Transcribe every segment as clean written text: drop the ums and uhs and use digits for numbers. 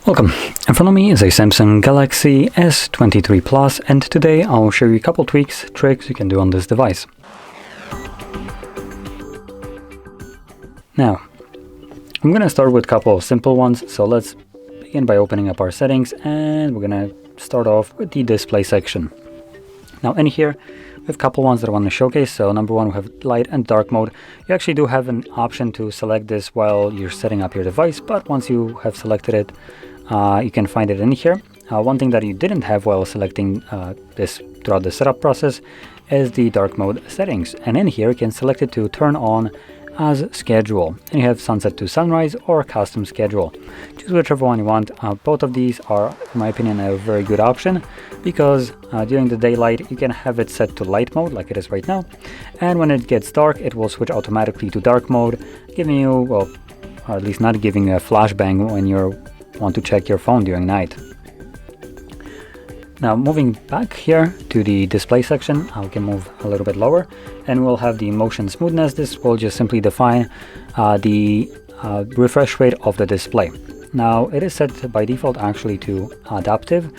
Welcome. In front of me is a Samsung Galaxy S23 Plus, and today I'll show you a couple tweaks, tricks you can do on this device. Now, I'm gonna start with a couple of simple ones, so let's begin by opening up our settings, and we're gonna start off with the display section. Now in here, we have a couple ones that I want to showcase. So number one, we have light and dark mode. You actually do have an option to select this while you're setting up your device, but once you have selected it, you can find it in here. One thing that you didn't have while selecting this throughout the setup process is the dark mode settings. And in here, you can select it to turn on as schedule. And you have sunset to sunrise or custom schedule. Choose whichever one you want. Both of these are, in my opinion, a very good option because during the daylight, you can have it set to light mode like it is right now. And when it gets dark, it will switch automatically to dark mode, giving you, well, or at least not giving you a flashbang when you want to check your phone during night. Now moving back here to the display section, I can move a little bit lower and we'll have the motion smoothness. This will just simply define the refresh rate of the display. Now it is set by default actually to adaptive,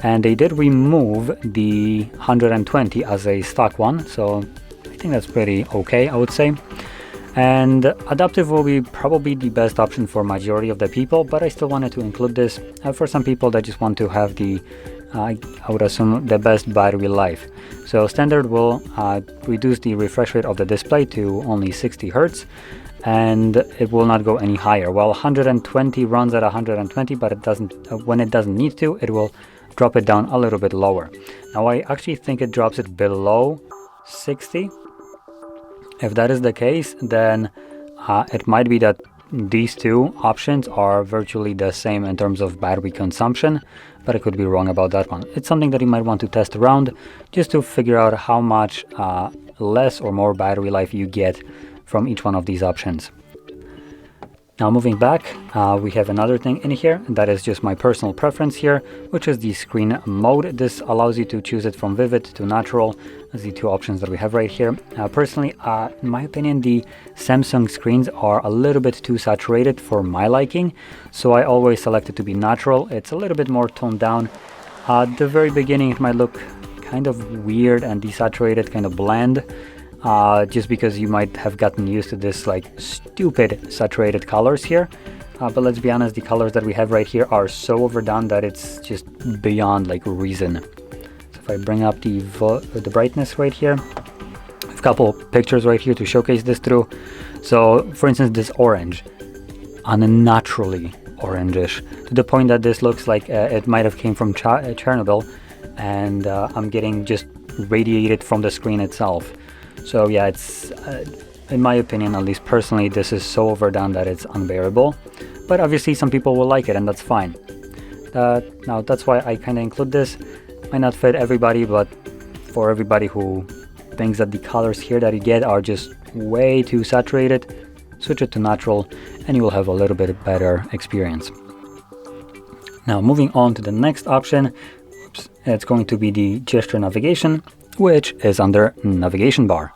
and they did remove the 120 as a stock one, so I think that's pretty okay, I would say. And adaptive will be probably the best option for majority of the people, but I still wanted to include this for some people that just want to have the I would assume the best battery life. So standard will reduce the refresh rate of the display to only 60 Hertz, and it will not go any higher. While 120 runs at 120, but it doesn't when it doesn't need to, it will drop it down a little bit lower. Now I actually think it drops it below 60. If that is the case, then it might be that these two options are virtually the same in terms of battery consumption, but I could be wrong about that one. It's something that you might want to test around just to figure out how much less or more battery life you get from each one of these options. Now moving back, we have another thing in here, and that is just my personal preference here, which is the screen mode. This allows you to choose it from vivid to natural, as the two options that we have right here. Personally, in my opinion, the Samsung screens are a little bit too saturated for my liking, so I always select it to be natural. It's a little bit more toned down. At the very beginning, it might look kind of weird and desaturated, kind of bland. Just because you might have gotten used to this like stupid saturated colors here, but let's be honest, the colors that we have right here are so overdone that it's just beyond like reason. So if I bring up the brightness right here, I have a couple pictures right here to showcase this through. So for instance, this orange, unnaturally orangish, to the point that this looks like it might have came from Chernobyl, and I'm getting just radiated from the screen itself. So yeah, it's in my opinion, at least personally, this is so overdone that it's unbearable, but obviously some people will like it, and that's fine. Now that's why I kind of include this. Might not fit everybody, but for everybody who thinks that the colors here that you get are just way too saturated, switch it to natural and you will have a little bit better experience. Now moving on to the next option, it's going to be the gesture navigation, which is under navigation bar.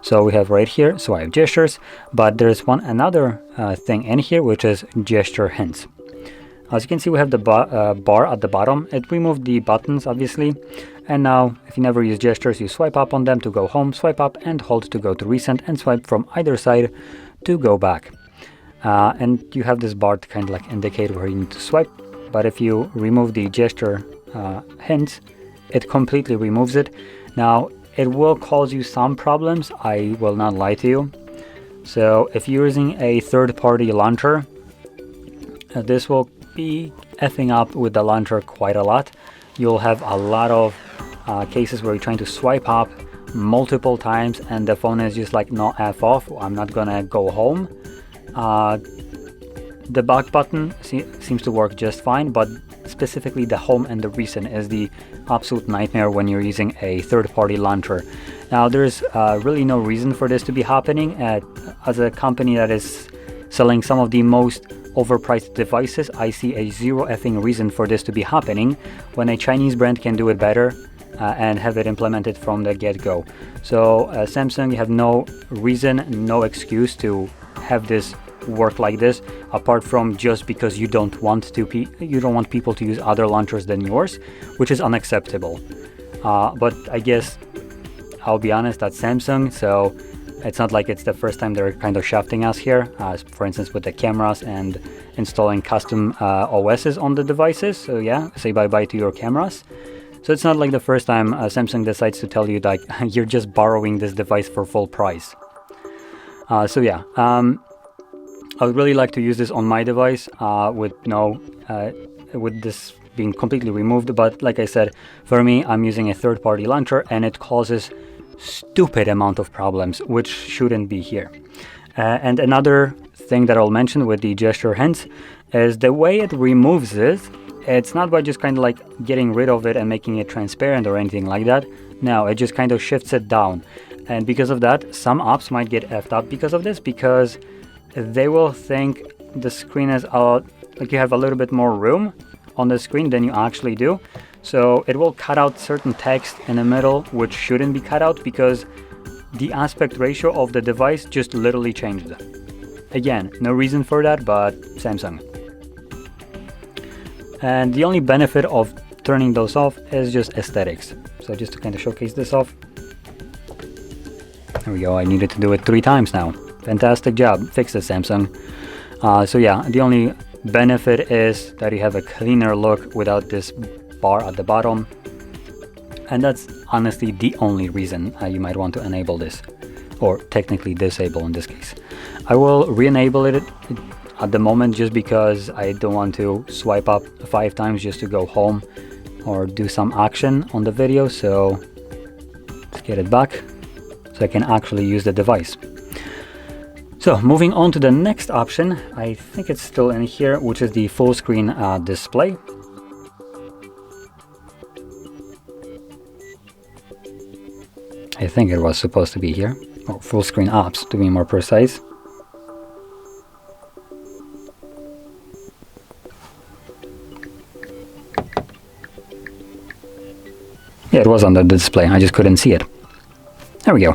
So we have right here, so I have gestures, but there's another thing in here, which is gesture hints. As you can see, we have the bar at the bottom. It removed the buttons, obviously, and now if you never use gestures, you swipe up on them to go home, swipe up and hold to go to recent, and swipe from either side to go back. And you have this bar to kind of like indicate where you need to swipe, but if you remove the gesture hints, it completely removes it. Now, it will cause you some problems, I will not lie to you. So if you're using a third-party launcher, this will be effing up with the launcher quite a lot. You'll have a lot of cases where you're trying to swipe up multiple times and the phone is just like, no, F off, I'm not gonna go home. The back button seems to work just fine, but specifically the home and the recent is the absolute nightmare when you're using a third-party launcher. Now there's really no reason for this to be happening. As a company that is selling some of the most overpriced devices, I see a zero effing reason for this to be happening when a Chinese brand can do it better and have it implemented from the get-go. So Samsung, you have no reason, no excuse to have this work like this, apart from just because you don't want people to use other launchers than yours, which is unacceptable. But I guess I'll be honest, that's Samsung, so it's not like it's the first time they're kind of shafting us here, for instance with the cameras and installing custom OSs on the devices. So yeah, say bye-bye to your cameras. So it's not like the first time Samsung decides to tell you that you're just borrowing this device for full price. So yeah, I would really like to use this on my device with this being completely removed, but like I said, for me, I'm using a third-party launcher and it causes stupid amount of problems, which shouldn't be here. And another thing that I'll mention with the gesture hints is the way it removes it. It's not by just kind of like getting rid of it and making it transparent or anything like that. No, it just kind of shifts it down. And because of that, some apps might get effed up because of this, because they will think the screen is like you have a little bit more room on the screen than you actually do. So it will cut out certain text in the middle, which shouldn't be cut out, because the aspect ratio of the device just literally changed. Again, no reason for that, but Samsung. And the only benefit of turning those off is just aesthetics. So just to kind of showcase this off. There we go, I needed to do it 3 times now. Fantastic job, fix this, Samsung. So yeah, the only benefit is that you have a cleaner look without this bar at the bottom, and that's honestly the only reason you might want to enable this, or technically disable in this case. I will re-enable it at the moment just because I don't want to swipe up 5 times just to go home or do some action on the video. So let's get it back so I can actually use the device. So moving on to the next option, I think it's still in here, which is the full screen display. I think it was supposed to be here, or full screen apps to be more precise. Yeah, it was on the display, I just couldn't see it. There we go,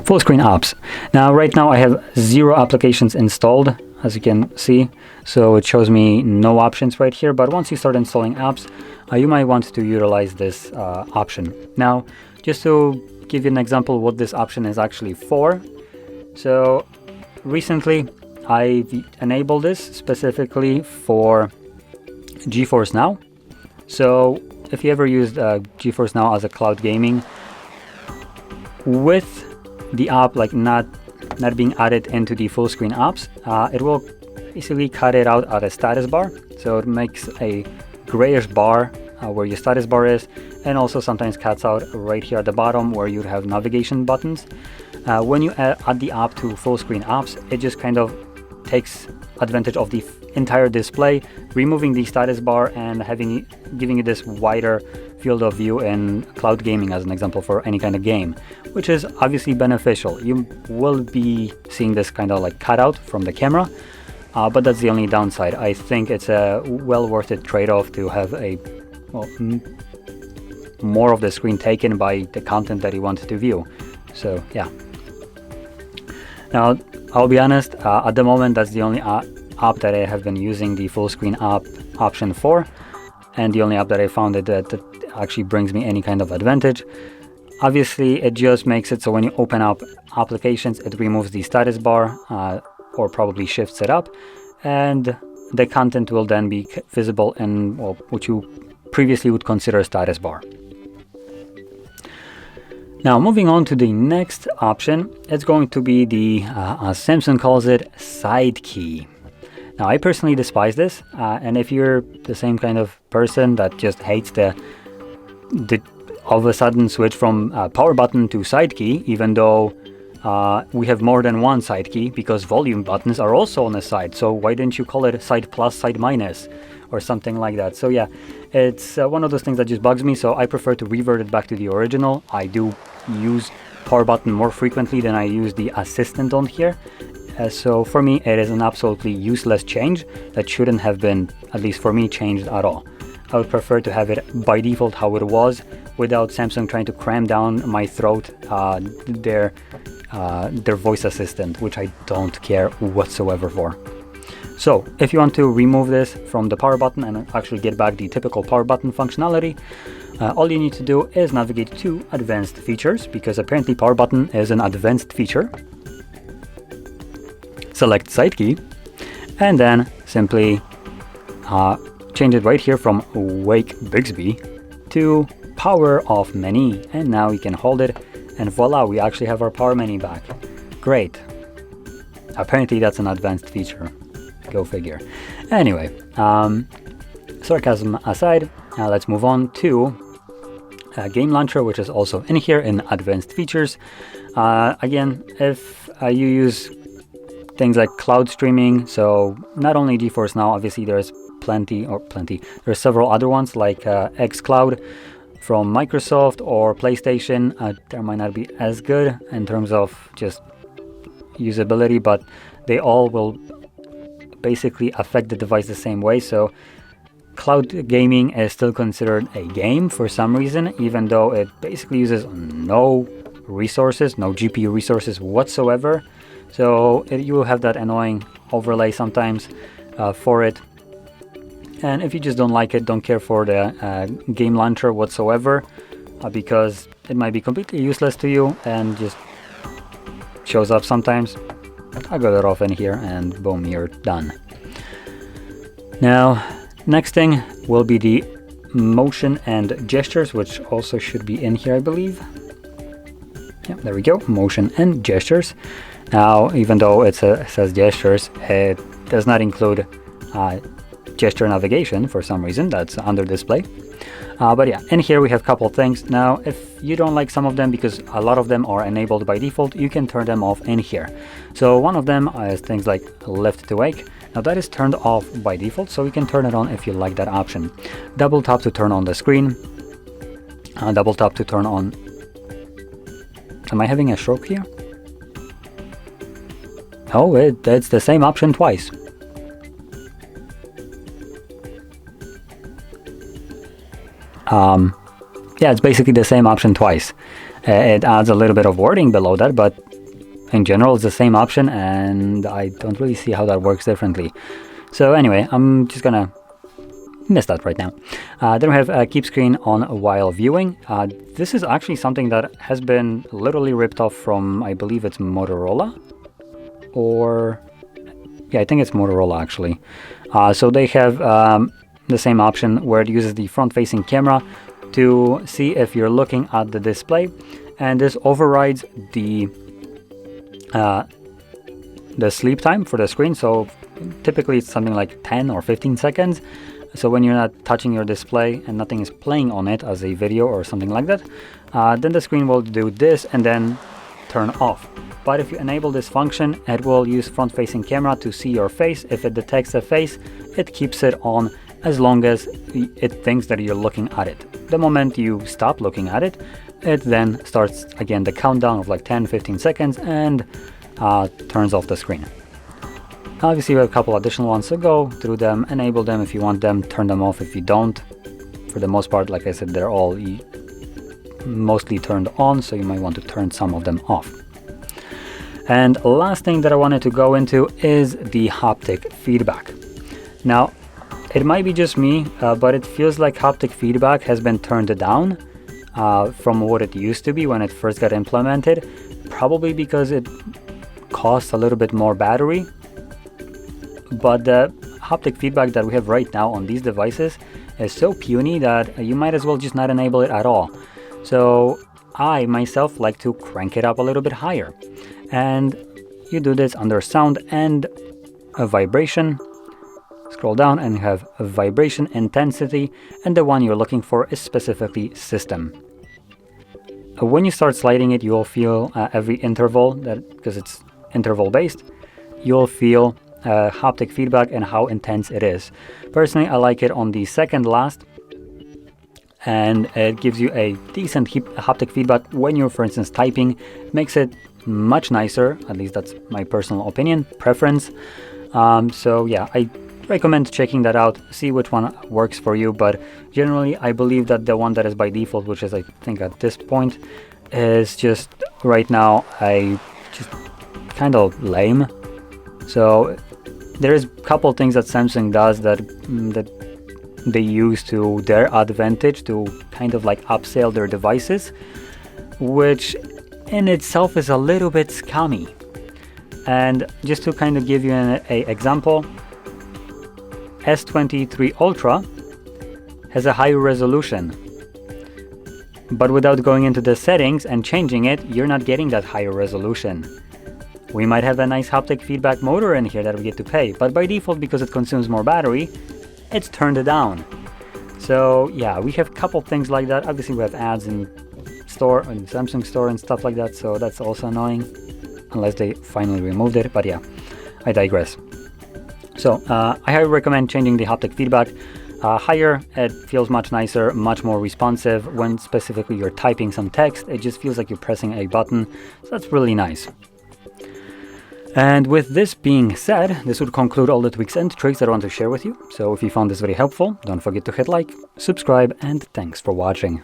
full screen apps. Now right now I have 0 applications installed, as you can see, so it shows me no options right here, but once you start installing apps, you might want to utilize this option. Now, just to give you an example what this option is actually for, so recently I enabled this specifically for GeForce Now. So if you ever used GeForce Now as a cloud gaming, with the app like not being added into the full screen apps, it will basically cut it out at a status bar, so it makes a grayish bar where your status bar is, and also sometimes cuts out right here at the bottom where you have navigation buttons. When you add the app to full screen apps, it just kind of takes advantage of the entire display, removing the status bar and giving you this wider field of view in cloud gaming, as an example, for any kind of game, which is obviously beneficial. You will be seeing this kind of like cut out from the camera, but that's the only downside. I think it's a well worth it trade-off to have a more of the screen taken by the content that you want to view. So yeah. Now I'll be honest, at the moment that's the only app that I have been using the full screen app option for, and the only app that I found that actually brings me any kind of advantage. Obviously it just makes it so when you open up applications, it removes the status bar or probably shifts it up, and the content will then be visible in what you previously would consider a status bar. Now moving on to the next option, it's going to be the, as Samsung calls it, side key. Now I personally despise this, and if you're the same kind of person that just hates the all of a sudden switch from power button to side key, even though we have more than one side key, because volume buttons are also on the side, so why didn't you call it side plus, side minus, or something like that? So yeah, it's one of those things that just bugs me, so I prefer to revert it back to the original. I do use power button more frequently than I use the assistant on here. So for me, it is an absolutely useless change that shouldn't have been, at least for me, changed at all. I would prefer to have it by default how it was, without Samsung trying to cram down my throat their voice assistant, which I don't care whatsoever for. So if you want to remove this from the power button and actually get back the typical power button functionality, all you need to do is navigate to advanced features, because apparently power button is an advanced feature. Select side key and then simply change it right here from Wake Bixby to power off menu, and now you can hold it and voila, we actually have our power menu back. Great. Apparently that's an advanced feature. Go figure. Anyway, sarcasm aside, let's move on to Game Launcher, which is also in here in advanced features. Again, if you use things like cloud streaming, so not only GeForce Now, obviously there's there's several other ones like xCloud from Microsoft or PlayStation. They might not be as good in terms of just usability, but they all will basically affect the device the same way. So cloud gaming is still considered a game for some reason, even though it basically uses no resources, no GPU resources whatsoever. So you will have that annoying overlay sometimes for it. And if you just don't like it, don't care for the game launcher whatsoever, because it might be completely useless to you and just shows up sometimes, I'll go that off in here and boom, you're done. Now, next thing will be the motion and gestures, which also should be in here, I believe. Yeah, there we go, motion and gestures. Now, even though it says gestures, it does not include gesture navigation for some reason. That's under display. But yeah, in here we have a couple things. Now, if you don't like some of them, because a lot of them are enabled by default, you can turn them off in here. So one of them is things like left to wake. Now that is turned off by default, so you can turn it on if you like that option. Double tap to turn on the screen. Double tap to turn on... Am I having a stroke here? Oh, it's the same option twice. Yeah, it's basically the same option twice. It adds a little bit of wording below that, but in general it's the same option, and I don't really see how that works differently. So anyway, I'm just gonna miss that right now. Then we have keep screen on while viewing. This is actually something that has been literally ripped off from, I believe it's Motorola, or yeah, I think it's Motorola actually. So they have the same option where it uses the front-facing camera to see if you're looking at the display, and this overrides the sleep time for the screen. So typically it's something like 10 or 15 seconds. So when you're not touching your display and nothing is playing on it as a video or something like that, then the screen will do this and then turn off. But if you enable this function, it will use front-facing camera to see your face. If it detects a face, it keeps it on as long as it thinks that you're looking at it. The moment you stop looking at it, it then starts again the countdown of like 10-15 seconds and turns off the screen. Obviously we have a couple additional ones, so go through them, enable them if you want them, turn them off if you don't. For the most part, like I said, they're all mostly turned on, so you might want to turn some of them off. And last thing that I wanted to go into is the haptic feedback. Now, it might be just me, but it feels like haptic feedback has been turned down from what it used to be when it first got implemented, probably because it costs a little bit more battery. But the haptic feedback that we have right now on these devices is so puny that you might as well just not enable it at all. So I myself like to crank it up a little bit higher. And you do this under sound and a vibration. Scroll down and you have a vibration intensity, and the one you're looking for is specifically system. When you start sliding it, you'll feel every interval, because it's interval based, you'll feel haptic feedback and how intense it is. Personally, I like it on the second last, and it gives you a decent haptic feedback when you're, for instance, typing. It makes it much nicer, at least that's my personal opinion, preference. So yeah, I recommend checking that out, see which one works for you. But generally, I believe that the one that is by default, which is I think at this point, is just right now just kind of lame. So there is a couple things that Samsung does that they use to their advantage to kind of like upsell their devices, which in itself is a little bit scummy. And just to kind of give you an example, S23 Ultra has a higher resolution, but without going into the settings and changing it, you're not getting that higher resolution. We might have a nice haptic feedback motor in here that we get to pay, but by default, because it consumes more battery, it's turned down. So yeah, we have a couple things like that. Obviously we have ads in Samsung store and stuff like that, so that's also annoying, unless they finally removed it. But yeah, I digress. So I highly recommend changing the haptic feedback. Higher, it feels much nicer, much more responsive. When specifically you're typing some text, it just feels like you're pressing a button, so that's really nice. And with this being said, this would conclude all the tweaks and tricks that I want to share with you. So if you found this very helpful, don't forget to hit like, subscribe, and thanks for watching.